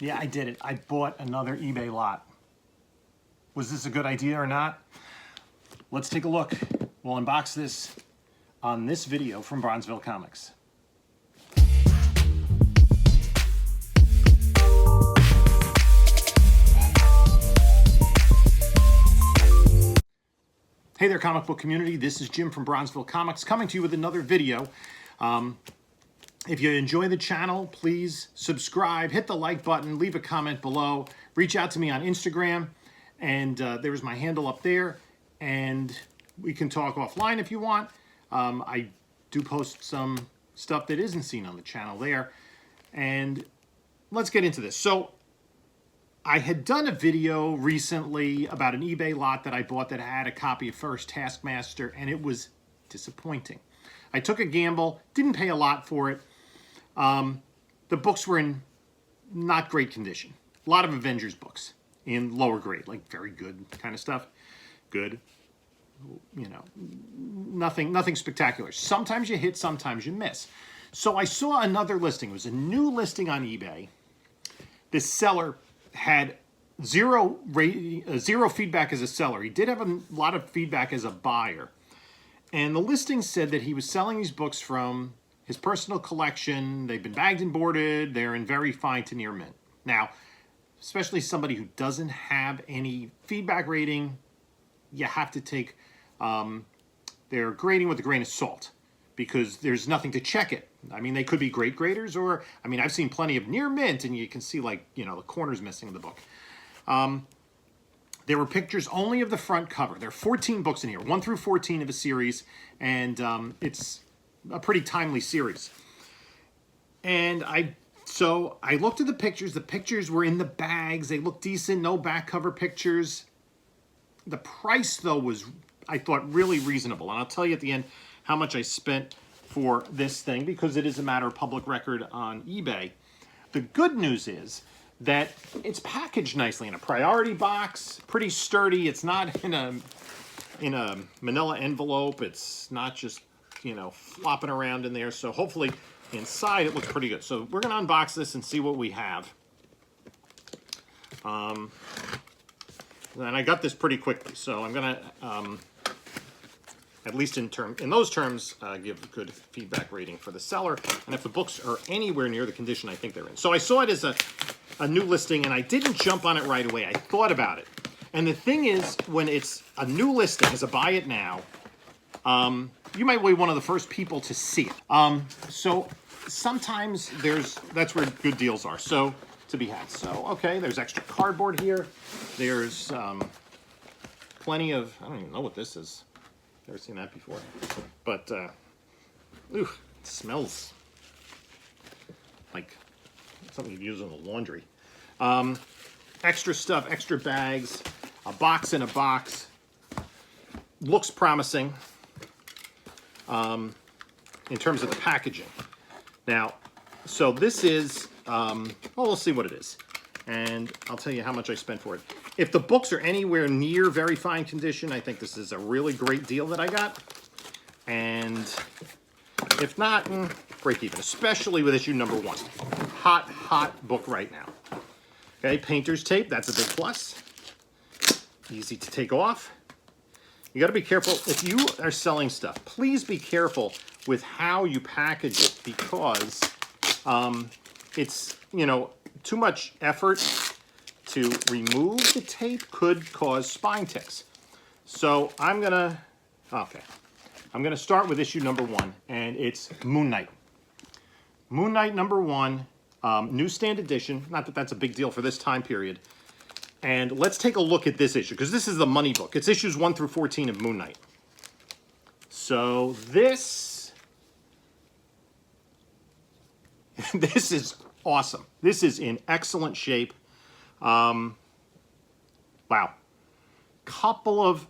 Yeah, I did it. I bought another eBay lot. Was this a good idea or not? Let's take a look. We'll unbox this on this video from Bronzeville Comics. Hey there, comic book community. This is Jim from Bronzeville Comics coming to you with another video. If you enjoy the channel, please subscribe, hit the like button, leave a comment below, reach out to me on Instagram, and there's my handle up there, and we can talk offline if you want. I do post some stuff that isn't seen on the channel there, and let's get into this. So I had done a video recently about an eBay lot that I bought that had a copy of First Taskmaster, and it was disappointing. I took a gamble, didn't pay a lot for it. The books were in not great condition. A lot of Avengers books in lower grade, like very good kind of stuff. Good, you know, nothing spectacular. Sometimes you hit, sometimes you miss. So I saw another listing. It was a new listing on eBay. This seller had zero feedback as a seller. He did have a lot of feedback as a buyer. And the listing said that he was selling these books from his personal collection. They've been bagged and boarded. They're in very fine to near mint. Now, especially somebody who doesn't have any feedback rating, you have to take their grading with a grain of salt because there's nothing to check it. I mean, they could be great graders, or, I mean, I've seen plenty of near mint and you can see, like, you know, the corners missing in the book. There were pictures only of the front cover. There are 14 books in here, 1 through 14 of a series, and it's a pretty timely series. And so I looked at the pictures. The pictures were in the bags. They looked decent, no back cover pictures. The price, though, was, I thought, really reasonable. And I'll tell you at the end how much I spent for this thing, because it is a matter of public record on eBay. The good news is that it's packaged nicely in a priority box, pretty sturdy. It's not in a manila envelope. It's not just, you know, flopping around in there. So hopefully inside it looks pretty good. So we're going to unbox this and see what we have. And I got this pretty quickly, so I'm going to, at least in those terms, give a good feedback rating for the seller. And if the books are anywhere near the condition I think they're in. So I saw it as a new listing, and I didn't jump on it right away. I thought about it. And the thing is, when it's a new listing, as a buy it now, you might be one of the first people to see it. So sometimes that's where good deals are, so to be had. So, okay, there's extra cardboard here. There's plenty of, I don't even know what this is. Never seen that before. But, ooh, it smells like something you'd use in the laundry. Extra stuff, extra bags, a box in a box. Looks promising in terms of the packaging. Now, so this is, well, we'll see what it is. And I'll tell you how much I spent for it. If the books are anywhere near very fine condition, I think this is a really great deal that I got. And if not, break even, especially with issue number 1. Hot book right now. Okay, painter's tape, that's a big plus. Easy to take off. You got to be careful. If you are selling stuff, please be careful with how you package it, because it's, you know, too much effort to remove the tape could cause spine ticks. So I'm gonna start with issue number 1, and it's Moon Knight. Moon Knight number 1, newsstand edition. Not that that's a big deal for this time period. And let's take a look at this issue, because this is the money book. It's issues 1 through 14 of Moon Knight. So this is awesome. This is in excellent shape. Wow. Couple of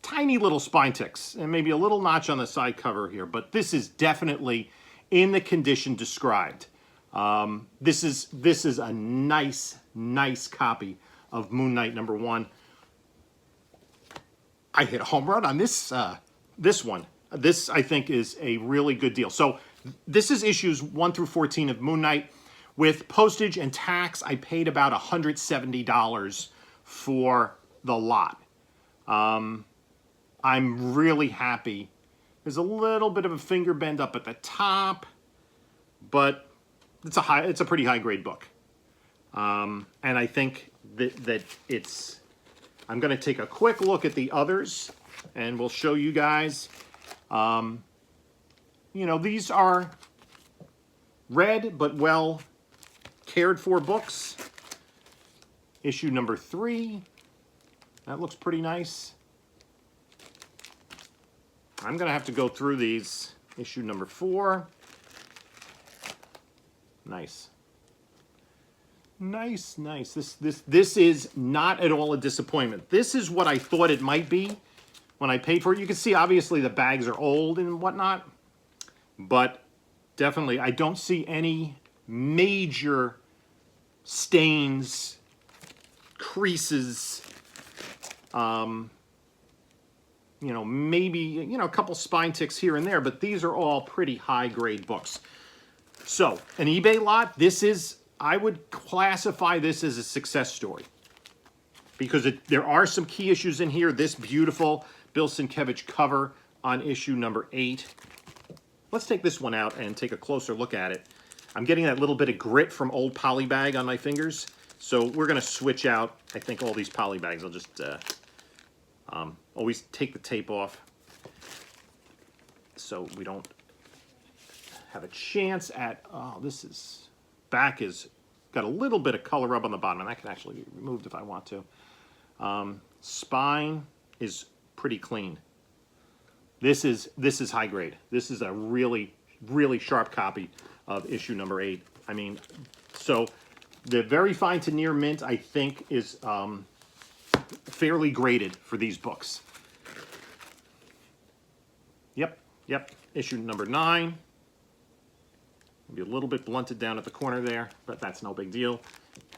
tiny little spine ticks and maybe a little notch on the side cover here, but this is definitely in the condition described. This is a nice copy of Moon Knight number 1. I hit a home run on this one. This, I think, is a really good deal. So this is issues 1 through 14 of Moon Knight. With postage and tax, I paid about $170 for the lot. I'm really happy. There's a little bit of a finger bend up at the top, but it's a pretty high grade book. And I think that it's, I'm going to take a quick look at the others and we'll show you guys. You know, these are read but well cared for books. Issue number 3. That looks pretty nice. I'm going to have to go through these. Issue number 4. Nice. Nice, nice. This is not at all a disappointment. This is what I thought it might be when I paid for it. You can see obviously the bags are old and whatnot, but definitely I don't see any major stains, creases, you know, maybe, you know, a couple spine ticks here and there, but these are all pretty high grade books. So an eBay lot, this is, I would classify this as a success story because there are some key issues in here. This beautiful Bill Sienkiewicz cover on issue number 8. Let's take this one out and take a closer look at it. I'm getting that little bit of grit from old poly bag on my fingers. So we're going to switch out, I think, all these poly bags. I'll just always take the tape off so we don't have a chance at, oh, this is, back is got a little bit of color rub on the bottom, and that can actually be removed if I want to. Spine is pretty clean. This is high grade. This is a really, really sharp copy of issue number 8. I mean, so the very fine to near mint, I think, is fairly graded for these books. Yep. Issue number 9. Maybe a little bit blunted down at the corner there, but that's no big deal.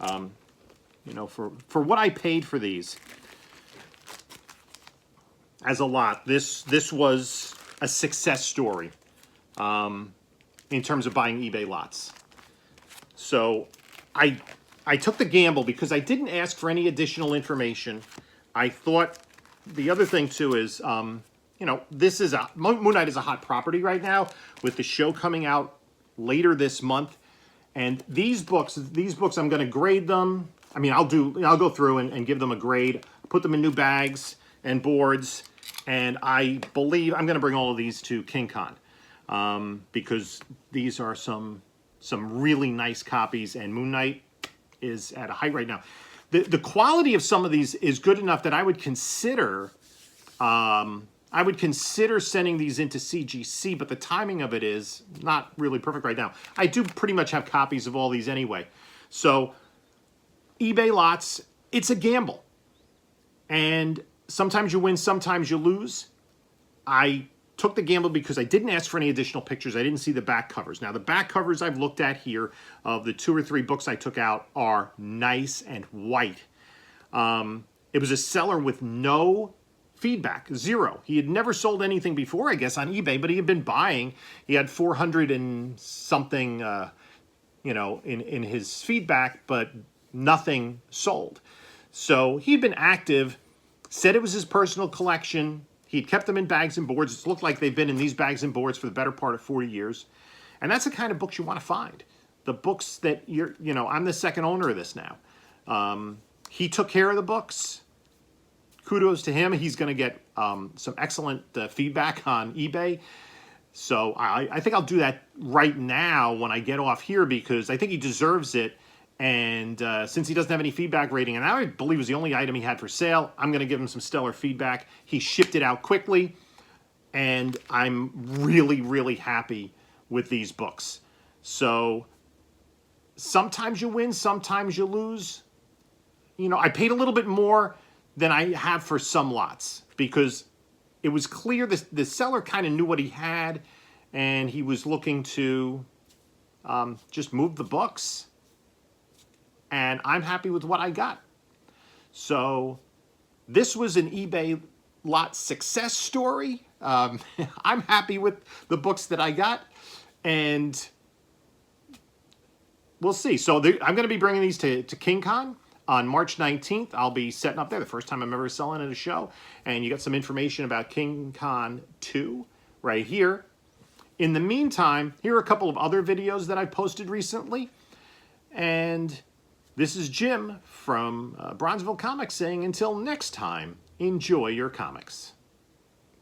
You know, for what I paid for these as a lot, this was a success story in terms of buying eBay lots. So I took the gamble because I didn't ask for any additional information. I thought the other thing too is, you know, this is Moon Knight is a hot property right now with the show coming out later this month, and these books I'm going to grade them. I mean, I'll go through and give them a grade, put them in new bags and boards, and I believe I'm going to bring all of these to King Con because these are some really nice copies, and Moon Knight is at a height right now. The quality of some of these is good enough that I would consider sending these into CGC, but the timing of it is not really perfect right now. I do pretty much have copies of all these anyway. So eBay lots, it's a gamble. And sometimes you win, sometimes you lose. I took the gamble because I didn't ask for any additional pictures. I didn't see the back covers. Now, the back covers I've looked at here of the 2 or 3 books I took out are nice and white. It was a seller with no feedback, 0. He had never sold anything before, I guess, on eBay, but he had been buying. He had 400 and something, you know, in his feedback, but nothing sold. So he'd been active, said it was his personal collection. He'd kept them in bags and boards. It looked like they've been in these bags and boards for the better part of 40 years. And that's the kind of books you want to find. The books that you know, I'm the second owner of this now. He took care of the books. Kudos to him. He's going to get some excellent feedback on eBay. So I think I'll do that right now when I get off here because I think he deserves it. And since he doesn't have any feedback rating, and I believe it was the only item he had for sale, I'm going to give him some stellar feedback. He shipped it out quickly, and I'm really, really happy with these books. So sometimes you win, sometimes you lose. You know, I paid a little bit more than I have for some lots because it was clear the seller kind of knew what he had, and he was looking to just move the books. And I'm happy with what I got. So this was an eBay lot success story. I'm happy with the books that I got. And we'll see. So I'm going to be bringing these to King Con on March 19th. I'll be setting up there, the first time I'm ever selling at a show. And you got some information about King Con 2 right here. In the meantime, here are a couple of other videos that I posted recently. And this is Jim from Bronzeville Comics saying until next time, enjoy your comics.